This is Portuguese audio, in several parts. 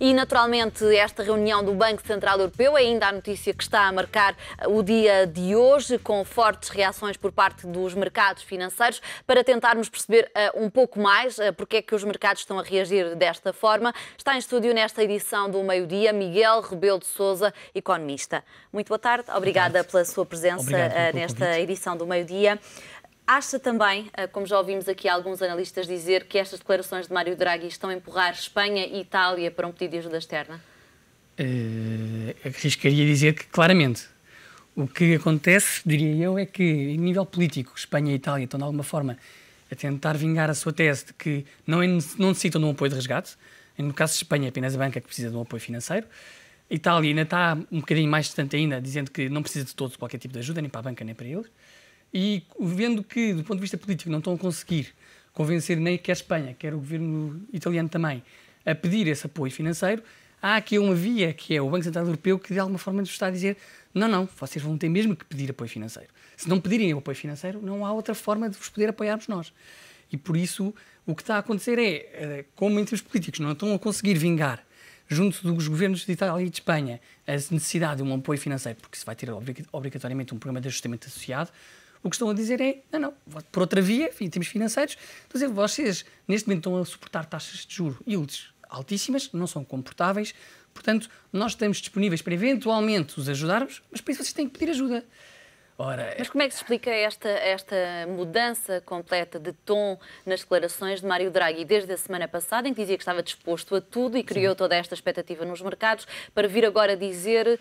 E, naturalmente, esta reunião do Banco Central Europeu é ainda a notícia que está a marcar o dia de hoje, com fortes reações por parte dos mercados financeiros, para tentarmos perceber um pouco mais porque é que os mercados estão a reagir desta forma. Está em estúdio nesta edição do Meio-Dia Miguel Rebelo de Sousa, economista. Muito boa tarde, obrigada pela sua presença nesta edição do Meio-Dia. Acha também, como já ouvimos aqui alguns analistas dizer, que estas declarações de Mário Draghi estão a empurrar Espanha e Itália para um pedido de ajuda externa? Arriscaria dizer que claramente. O que acontece, diria eu, é que, em nível político, Espanha e Itália estão de alguma forma a tentar vingar a sua tese de que não necessitam de um apoio de resgate. No caso de Espanha, é apenas a banca que precisa de um apoio financeiro. A Itália ainda está um bocadinho mais distante ainda, dizendo que não precisa de todo qualquer tipo de ajuda, nem para a banca, nem para eles. E vendo que, do ponto de vista político, não estão a conseguir convencer nem quer a Espanha, quer o governo italiano também, a pedir esse apoio financeiro, há aqui uma via, que é o Banco Central Europeu, que de alguma forma nos está a dizer não, vocês vão ter mesmo que pedir apoio financeiro. Se não pedirem o apoio financeiro, não há outra forma de vos poder apoiarmos nós. E por isso, o que está a acontecer é, como em termos políticos não estão a conseguir vingar junto dos governos de Itália e de Espanha a necessidade de um apoio financeiro, porque se vai ter obrigatoriamente um programa de ajustamento associado, o que estão a dizer é, não, por outra via, em termos financeiros, dizer, vocês neste momento estão a suportar taxas de juros yields altíssimas, não são comportáveis, portanto, nós estamos disponíveis para eventualmente os ajudarmos, mas para isso vocês têm que pedir ajuda. Ora, mas como é que se explica esta mudança completa de tom nas declarações de Mário Draghi desde a semana passada, em que dizia que estava disposto a tudo e criou toda esta expectativa nos mercados, para vir agora dizer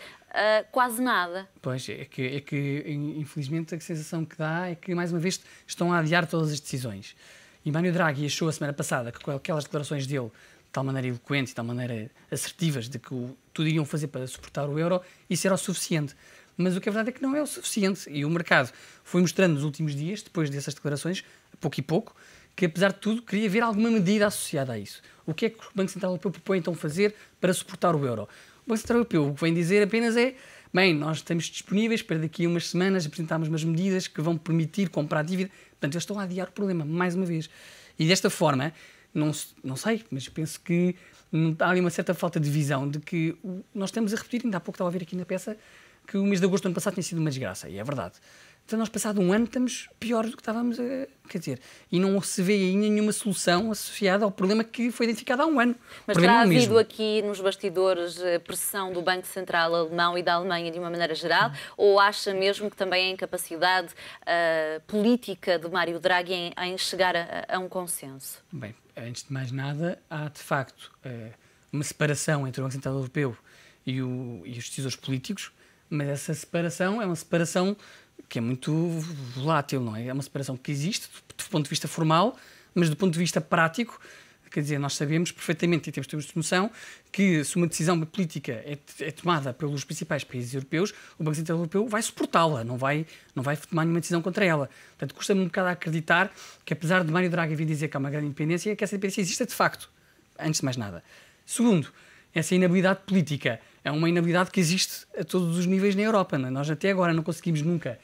quase nada? Pois, é que infelizmente a sensação que dá é que mais uma vez estão a adiar todas as decisões. E Mário Draghi achou a semana passada que com aquelas declarações dele, de tal maneira eloquente e de tal maneira assertivas, de que tudo iriam fazer para suportar o euro, isso era o suficiente. Mas o que é verdade é que não é o suficiente. E o mercado foi mostrando nos últimos dias, depois dessas declarações, pouco e pouco, que apesar de tudo queria ver alguma medida associada a isso. O que é que o Banco Central Europeu propõe então fazer para suportar o euro? O Banco Central Europeu o que vem dizer apenas é, nós estamos disponíveis para daqui a umas semanas apresentarmos umas medidas que vão permitir comprar dívida. Portanto, eles estão a adiar o problema, mais uma vez. E desta forma, não sei, mas penso que há ali uma certa falta de visão de que nós estamos a repetir, ainda há pouco estava a ver aqui na peça, que o mês de agosto do ano passado tinha sido uma desgraça, e é verdade. Então nós, passado um ano, estamos pior do que estávamos quer dizer, e não se vê ainda nenhuma solução associada ao problema que foi identificado há um ano. Mas terá havido aqui nos bastidores pressão do Banco Central alemão e da Alemanha de uma maneira geral, ou acha mesmo que também a incapacidade política de Mário Draghi em chegar a um consenso? Bem, antes de mais nada, há de facto uma separação entre o Banco Central Europeu e os decisores políticos, mas essa separação é uma separação que é muito volátil, não é? É uma separação que existe do ponto de vista formal, mas do ponto de vista prático, quer dizer, nós sabemos perfeitamente e temos noção que se uma decisão política é tomada pelos principais países europeus, o Banco Central Europeu vai suportá-la, não vai tomar nenhuma decisão contra ela. Portanto, custa-me um bocado a acreditar que, apesar de Mário Draghi vir dizer que há uma grande independência, que essa independência existe de facto, antes de mais nada. Segundo, essa inabilidade política é uma inabilidade que existe a todos os níveis na Europa. Não é? Nós até agora não conseguimos nunca,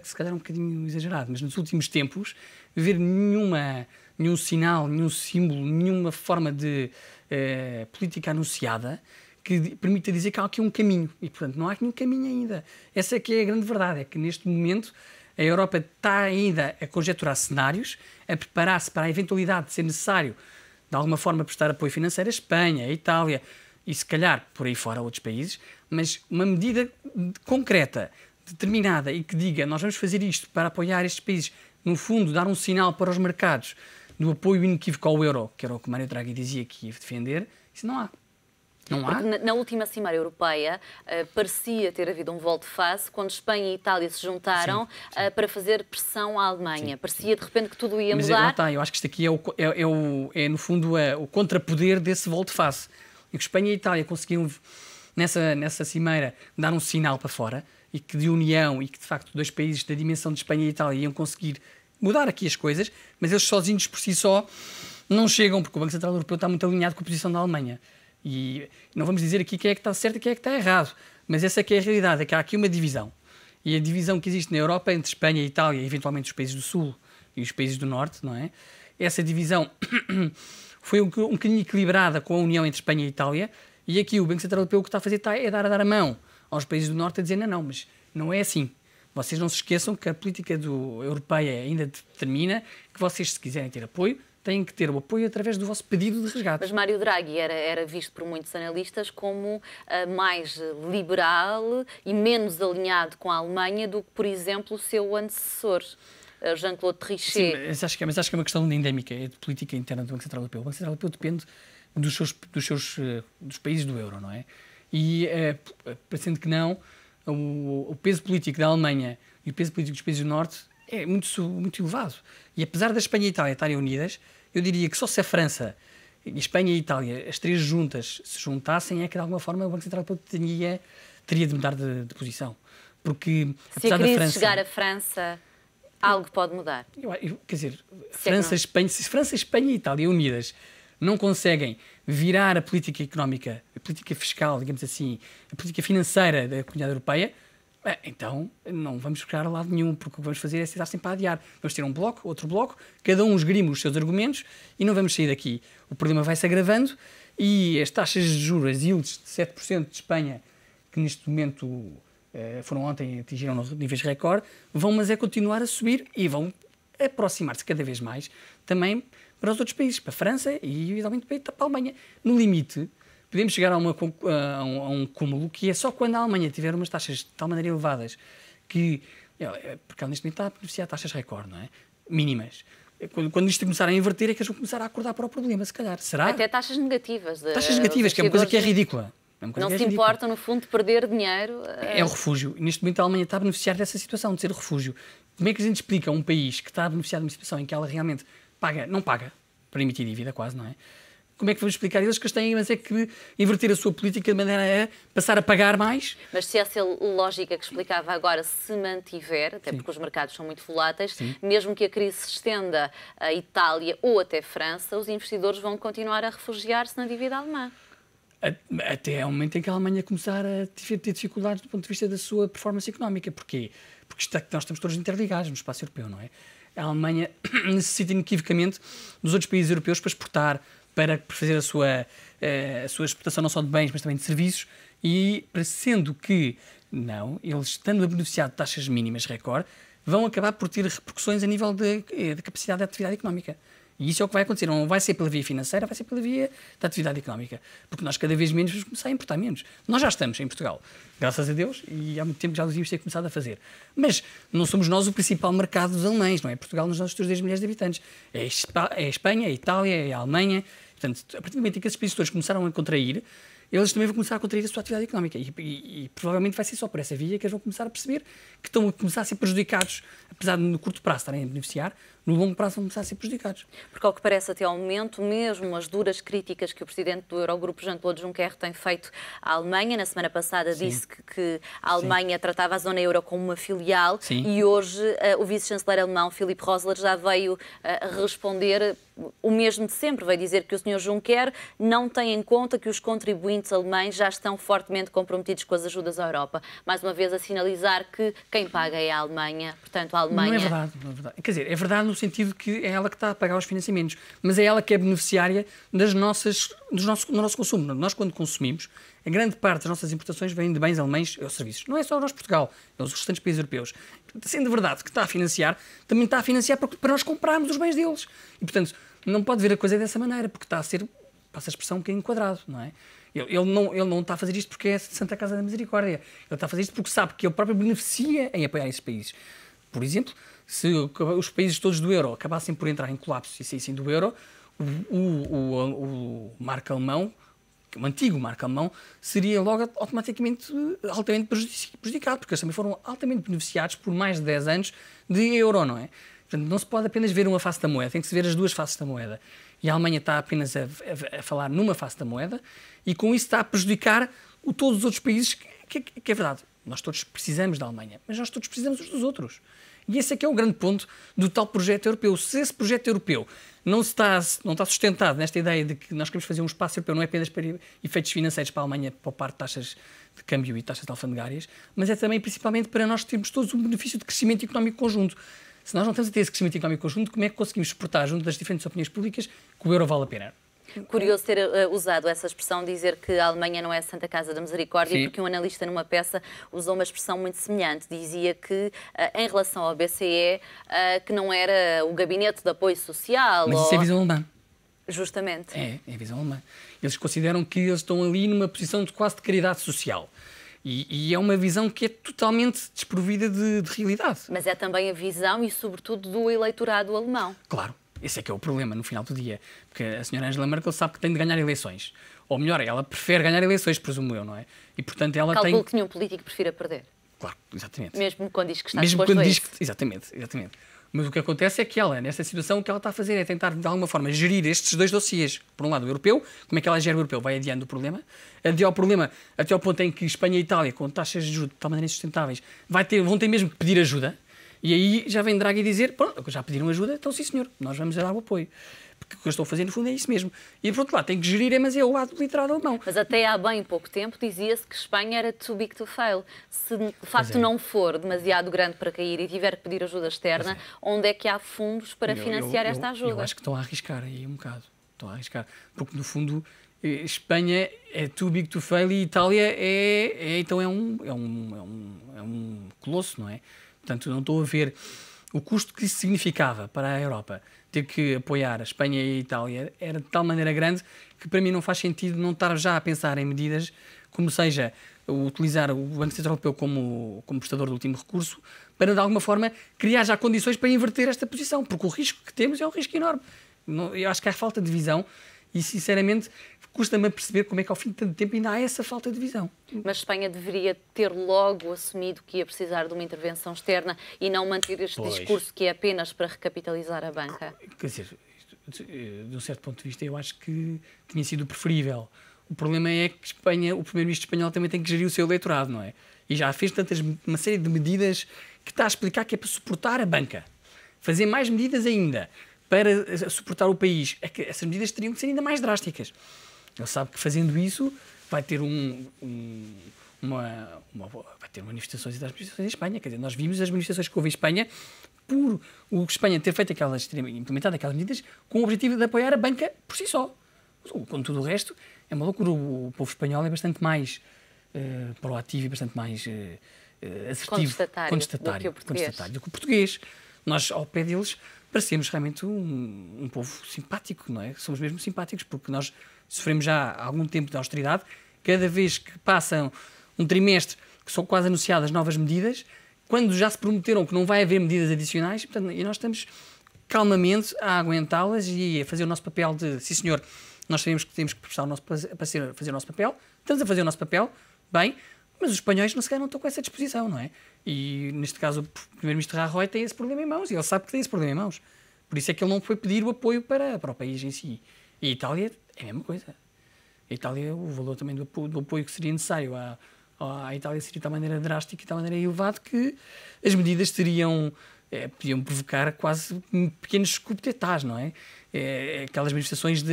se calhar é um bocadinho exagerado, mas nos últimos tempos, ver nenhum sinal, nenhum símbolo, nenhuma forma de política anunciada que permita dizer que há aqui um caminho. E, portanto, não há aqui um caminho ainda. Essa é que é a grande verdade, é que neste momento a Europa está ainda a conjecturar cenários, a preparar-se para a eventualidade de ser necessário de alguma forma prestar apoio financeiro à Espanha, à Itália e se calhar por aí fora a outros países, mas uma medida concreta, determinada e que diga nós vamos fazer isto para apoiar estes países, no fundo dar um sinal para os mercados do apoio inequívoco ao euro, que era o que Mário Draghi dizia que ia defender, isso não há. Não há. Porque na última Cimeira Europeia parecia ter havido um volte-face quando Espanha e Itália se juntaram para fazer pressão à Alemanha. Parecia de repente que tudo ia mudar. Mas está, eu acho que isto aqui é no fundo o contrapoder desse volte-face. E que Espanha e Itália conseguiram nessa Cimeira dar um sinal para fora e que de união e que de facto dois países da dimensão de Espanha e Itália iam conseguir mudar aqui as coisas, mas eles sozinhos por si só não chegam, porque o Banco Central Europeu está muito alinhado com a posição da Alemanha. E não vamos dizer aqui quem é que está certo e quem é que está errado, mas essa é que é a realidade, é que há aqui uma divisão. E a divisão que existe na Europa entre Espanha e Itália, e eventualmente os países do Sul e os países do Norte, não é? Essa divisão, foi um bocadinho equilibrada com a união entre Espanha e Itália, e aqui o Banco Central Europeu o que está a fazer é dar a mão aos países do Norte a dizer não, mas não é assim. Vocês não se esqueçam que a política europeia ainda determina que vocês, se quiserem ter apoio, têm que ter o apoio através do vosso pedido de resgate. Mas Mário Draghi era visto por muitos analistas como mais liberal e menos alinhado com a Alemanha do que, por exemplo, o seu antecessor, Jean-Claude Trichet. Sim, mas acho que é uma questão endémica, é de política interna do Banco Central Europeu. O Banco Central Europeu depende dos países do euro, não é? E, parecendo que não, o peso político da Alemanha e o peso político dos países do Norte é muito elevado. E apesar da Espanha e a Itália estarem unidas, eu diria que só se a França, Espanha e Itália, as três juntas, se juntassem, é que de alguma forma o Banco Central Europeu teria de mudar de posição. Porque, apesar da França... Se chegar à França, algo pode mudar. Quer dizer, se França, Espanha e Itália unidas não conseguem virar a política económica, a política fiscal, digamos assim, a política financeira da Comunidade Europeia, então não vamos chegar a lado nenhum, porque o que vamos fazer é tentar sempre a adiar. Vamos ter um bloco, outro bloco, cada um esgrime os seus argumentos e não vamos sair daqui. O problema vai se agravando e as taxas de juros, as yields de 7% de Espanha, que neste momento foram ontem, atingiram níveis recorde, vão continuar a subir e vão aproximar-se cada vez mais também para os outros países, para a França e eventualmente para a Alemanha. No limite, podemos chegar a um cúmulo que é só quando a Alemanha tiver umas taxas de tal maneira elevadas que... Porque ela neste momento está a beneficiar de taxas recorde, não é? Mínimas. Quando isto começar a inverter é que eles vão começar a acordar para o problema, se calhar. Será? Até taxas negativas. Taxas negativas, que é uma coisa que é ridícula. Não se importam, no fundo, de perder dinheiro. É o refúgio. Neste momento a Alemanha está a beneficiar dessa situação, de ser refúgio. Como é que a gente explica a um país que está a beneficiar de uma situação em que ela realmente não paga para emitir dívida, quase, não é? Como é que vamos explicar eles que eles têm, mas é que inverter a sua política de maneira a passar a pagar mais? Mas se essa lógica que explicava agora se mantiver, até porque os mercados são muito voláteis, mesmo que a crise se estenda a Itália ou até França, os investidores vão continuar a refugiar-se na dívida alemã. Até ao momento em que a Alemanha começar a ter dificuldades do ponto de vista da sua performance económica. Porquê? Porque nós estamos todos interligados no espaço europeu, não é? A Alemanha necessita inequivocamente dos outros países europeus para exportar, para fazer a sua exportação não só de bens, mas também de serviços, e sendo que, eles estando a beneficiar de taxas mínimas recorde, vão acabar por ter repercussões a nível de capacidade de atividade económica. E isso é o que vai acontecer. Não vai ser pela via financeira, vai ser pela via da atividade económica. Porque nós cada vez menos vamos começar a importar menos. Nós já estamos em Portugal, graças a Deus, e há muito tempo que já devíamos ter começado a fazer. Mas não somos nós o principal mercado dos alemães, não é? Portugal nos nossos 10 milhões de habitantes. É a Espanha, é a Itália, é a Alemanha. Portanto, a partir do momento em que esses países todos começaram a contrair, eles também vão começar a contrair a sua atividade económica. E provavelmente vai ser só por essa via que eles vão começar a perceber que estão a começar a ser prejudicados. Apesar de no curto prazo estarem a beneficiar, no longo prazo vão começar a ser prejudicados. Porque, ao que parece até ao momento, mesmo as duras críticas que o presidente do Eurogrupo, Jean-Claude Juncker, tem feito à Alemanha, na semana passada disse que a Alemanha tratava a zona euro como uma filial, e hoje o vice-chanceler alemão, Philipp Rosler, já veio responder o mesmo de sempre. Veio dizer que o Sr. Juncker não tem em conta que os contribuintes alemães já estão fortemente comprometidos com as ajudas à Europa. Mais uma vez a sinalizar que quem paga é a Alemanha, portanto a Alemanha... Não é verdade, não é verdade. Quer dizer, é verdade no sentido que é ela que está a pagar os financiamentos, mas é ela que é beneficiária do nosso consumo. Nós, quando consumimos, a grande parte das nossas importações vem de bens alemães ou serviços. Não é só nós, Portugal, é os restantes países europeus. Sendo verdade que está a financiar, também está a financiar para nós comprarmos os bens deles. E, portanto, não pode ver a coisa dessa maneira, porque está a ser, passa a expressão, um bocadinho quadrado, não é? Ele não está a fazer isto porque é Santa Casa da Misericórdia. Ele está a fazer isto porque sabe que ele próprio beneficia em apoiar esses países. Por exemplo, se os países todos do euro acabassem por entrar em colapso e saíssem do euro, o marco alemão, o antigo marco alemão, seria logo automaticamente altamente prejudicado, porque eles também foram altamente beneficiados por mais de 10 anos de euro, não é? Portanto, não se pode apenas ver uma face da moeda, tem que se ver as duas faces da moeda. E a Alemanha está apenas a falar numa face da moeda e com isso está a prejudicar todos os outros países, que é verdade. Nós todos precisamos da Alemanha, mas nós todos precisamos uns dos outros. E esse é que é o grande ponto do tal projeto europeu. Se esse projeto europeu não está sustentado nesta ideia de que nós queremos fazer um espaço europeu, não é apenas para efeitos financeiros para a Alemanha poupar taxas de câmbio e taxas alfandegárias, mas é também principalmente para nós termos todos um benefício de crescimento económico conjunto. Se nós não temos a ter esse crescimento económico conjunto, como é que conseguimos exportar junto das diferentes opiniões públicas que o euro vale a pena? Curioso ter usado essa expressão, dizer que a Alemanha não é a Santa Casa da Misericórdia, Sim. porque um analista numa peça usou uma expressão muito semelhante. Dizia que, em relação ao BCE, que não era o gabinete de apoio social. Mas isso é visão alemã. Justamente. É a visão alemã. Eles consideram que eles estão ali numa posição de quase de caridade social. E é uma visão que é totalmente desprovida de realidade. Mas é também a visão e, sobretudo, do eleitorado alemão. Claro, esse é que é o problema no final do dia. Porque a senhora Angela Merkel sabe que tem de ganhar eleições. Ou melhor, ela prefere ganhar eleições, presumo eu, não é? E, portanto, ela Calculo que nenhum político prefira perder. Claro, exatamente. Mesmo quando diz que está Mesmo disposto quando a diz isso. que... Exatamente. Mas o que acontece é que ela, nesta situação, o que ela está a fazer é tentar, de alguma forma, gerir estes dois dossiês. Por um lado, o europeu, como é que ela gera o europeu? Vai adiando o problema, até ao problema, até ao ponto em que Espanha e Itália, com taxas de juros de tal maneira insustentáveis, vão ter mesmo que pedir ajuda. E aí já vem Draghi dizer, pronto, já pediram ajuda, então sim senhor, nós vamos dar o apoio. Porque o que eu estou a fazer, no fundo, é isso mesmo. E por outro lado, tem que gerir, mas é o lado literal alemão. Mas até há bem pouco tempo dizia-se que Espanha era too big to fail. Se de facto não for demasiado grande para cair e tiver que pedir ajuda externa, onde é que há fundos para financiar esta ajuda? Eu acho que estão a arriscar aí um bocado. Estão a arriscar. Porque, no fundo, Espanha é too big to fail e Itália então é um colosso, não é? Portanto, não estou a ver o custo que isso significava para a Europa. Ter que apoiar a Espanha e a Itália era de tal maneira grande que para mim não faz sentido não estar já a pensar em medidas como seja utilizar o Banco Central Europeu como prestador do último recurso para de alguma forma criar já condições para inverter esta posição, porque o risco que temos é um risco enorme. Eu acho que há falta de visão e sinceramente custa-me a perceber como é que ao fim de tanto tempo ainda há essa falta de visão. Mas Espanha deveria ter logo assumido que ia precisar de uma intervenção externa e não manter este discurso que é apenas para recapitalizar a banca. Quer dizer, de um certo ponto de vista, eu acho que tinha sido preferível. O problema é que Espanha, o primeiro-ministro espanhol também tem que gerir o seu eleitorado, não é? E já fez uma série de medidas que está a explicar que é para suportar a banca. Fazer mais medidas ainda para suportar o país. É que essas medidas teriam que ser ainda mais drásticas. Ele sabe que fazendo isso vai ter vai ter manifestações e manifestações em Espanha. Quer dizer, nós vimos as manifestações que houve em Espanha por o Espanha ter feito implementado aquelas medidas com o objetivo de apoiar a banca por si só. Com tudo o resto, é uma loucura. O povo espanhol é bastante mais proativo e bastante mais assertivo, contestatário do que o português. Nós, ao pé deles, parecemos realmente um povo simpático, não é? Somos mesmo simpáticos, porque nós sofremos já há algum tempo de austeridade. Cada vez que passa um trimestre que são quase anunciadas novas medidas, quando já se prometeram que não vai haver medidas adicionais, portanto, e nós estamos calmamente a aguentá-las e a fazer o nosso papel de, sim senhor, nós sabemos que temos que prestar fazer o nosso papel, estamos a fazer o nosso papel, bem, mas os espanhóis não estão com essa disposição, não é? E neste caso o primeiro-ministro Rajoy tem esse problema em mãos e ele sabe que tem esse problema em mãos. Por isso é que ele não foi pedir o apoio para o país em si. E a Itália é a mesma coisa. A Itália, o valor também do apoio que seria necessário à Itália seria de tal maneira drástica e de tal maneira elevado que as medidas podiam provocar quase pequenos coups-d'état, não é? Aquelas manifestações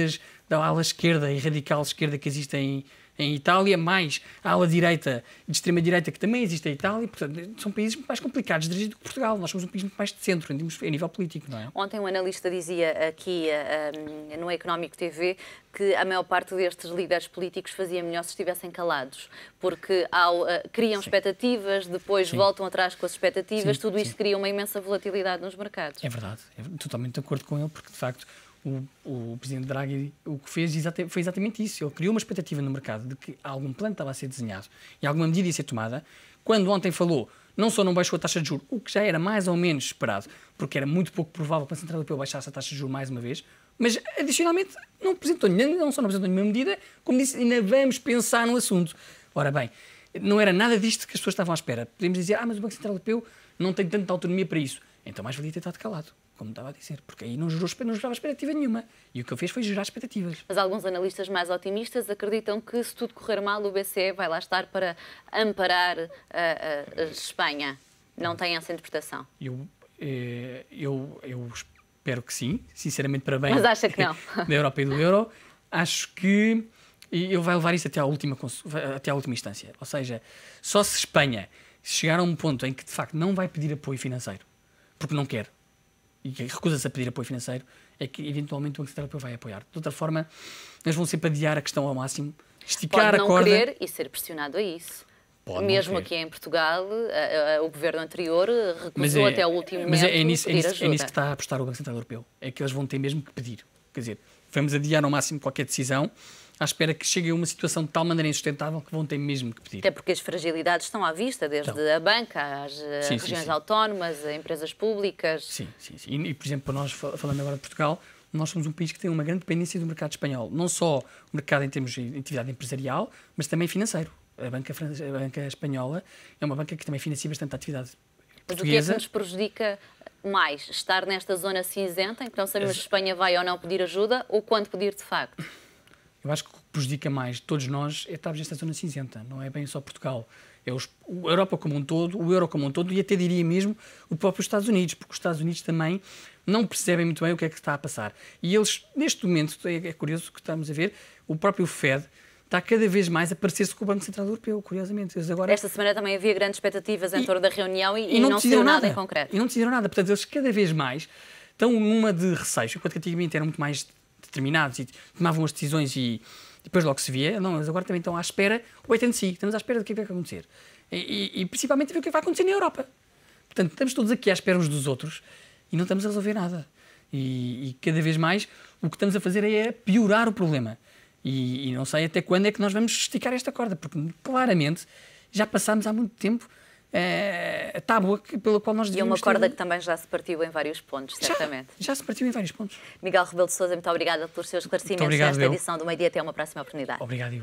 da ala esquerda e radical esquerda que existem em Itália, mais a ala direita e de extrema-direita que também existe em Itália. Portanto, são países muito mais complicados de dirigir do que Portugal. Nós somos um país muito mais de centro, a nível político, não é? Ontem um analista dizia aqui no Económico TV que a maior parte destes líderes políticos fazia melhor se estivessem calados, porque criam expectativas, depois voltam atrás com as expectativas, tudo isto cria uma imensa volatilidade nos mercados. É verdade, totalmente de acordo com ele, porque de facto o presidente Draghi o que fez foi exatamente isso. Ele criou uma expectativa no mercado de que algum plano estava a ser desenhado e alguma medida ia ser tomada. Quando ontem falou, não só não baixou a taxa de juros, o que já era mais ou menos esperado, porque era muito pouco provável que a Central Europeu baixasse a taxa de juros mais uma vez, mas adicionalmente não só não apresentou nenhuma medida, como disse, ainda vamos pensar no assunto. Ora bem, não era nada disto que as pessoas estavam à espera. Podemos dizer, mas o Banco Central Europeu não tem tanta autonomia para isso. Então mais valia ter estado calado, como estava a dizer, porque aí não gerava expectativa nenhuma. E o que ele fez foi gerar expectativas. Mas alguns analistas mais otimistas acreditam que, se tudo correr mal, o BCE vai lá estar para amparar a Espanha. Não tem essa interpretação? Eu espero que sim, sinceramente, para bem. Mas acha que não? Da Europa e do euro. Acho que ele vai levar isso até à última instância. Ou seja, só se Espanha chegar a um ponto em que, de facto, não vai pedir apoio financeiro, porque não quer, e recusa-se a pedir apoio financeiro, é que eventualmente o Banco Central Europeu vai apoiar. De outra forma, eles vão sempre adiar a questão ao máximo, esticar a corda. Pode não querer e ser pressionado a isso. Mesmo aqui em Portugal, o governo anterior recusou até o último momento pedir ajuda. É nisso que está a apostar o Banco Central Europeu. É que eles vão ter mesmo que pedir. Quer dizer, vamos adiar ao máximo qualquer decisão, à espera que chegue a uma situação de tal maneira insustentável que vão ter mesmo que pedir. Até porque as fragilidades estão à vista, desde a banca, às regiões autónomas, a empresas públicas. Sim. E, por exemplo, para nós, falando agora de Portugal, nós somos um país que tem uma grande dependência do mercado espanhol. Não só o mercado em termos de atividade empresarial, mas também financeiro. A banca espanhola é uma banca que também financia bastante a atividade portuguesa. Mas o que é que nos prejudica mais? Estar nesta zona cinzenta, em que não sabemos se Espanha vai ou não pedir ajuda, ou quando pedir de facto? Eu acho que o que prejudica mais todos nós é estarmos nesta zona cinzenta. Não é bem só Portugal. É a Europa como um todo, o euro como um todo, e até diria mesmo o próprio Estados Unidos, porque os Estados Unidos também não percebem muito bem o que é que está a passar. E eles, neste momento, é curioso que estamos a ver, o próprio Fed está cada vez mais a parecer-se com o Banco Central Europeu, curiosamente. Agora... Esta semana também havia grandes expectativas em torno da reunião e não decidiram nada em concreto. E não decidiram nada. Portanto, eles cada vez mais estão numa de receio, enquanto que antigamente eram muito mais determinados e tomavam as decisões e depois logo se via. Não, eles agora também estão à espera, wait and see, estamos à espera do que vai acontecer. E principalmente a ver o que vai acontecer na Europa. Portanto, estamos todos aqui à espera uns dos outros e não estamos a resolver nada. E cada vez mais o que estamos a fazer é piorar o problema. E não sei até quando é que nós vamos esticar esta corda, porque claramente já passámos há muito tempo a tábua pela qual nós devíamos ter. E uma corda que também já se partiu em vários pontos, certamente. Já se partiu em vários pontos. Miguel Rebelo de Sousa, muito obrigada pelos seus esclarecimentos nesta edição do Meio Dia. Até uma próxima oportunidade. Obrigado.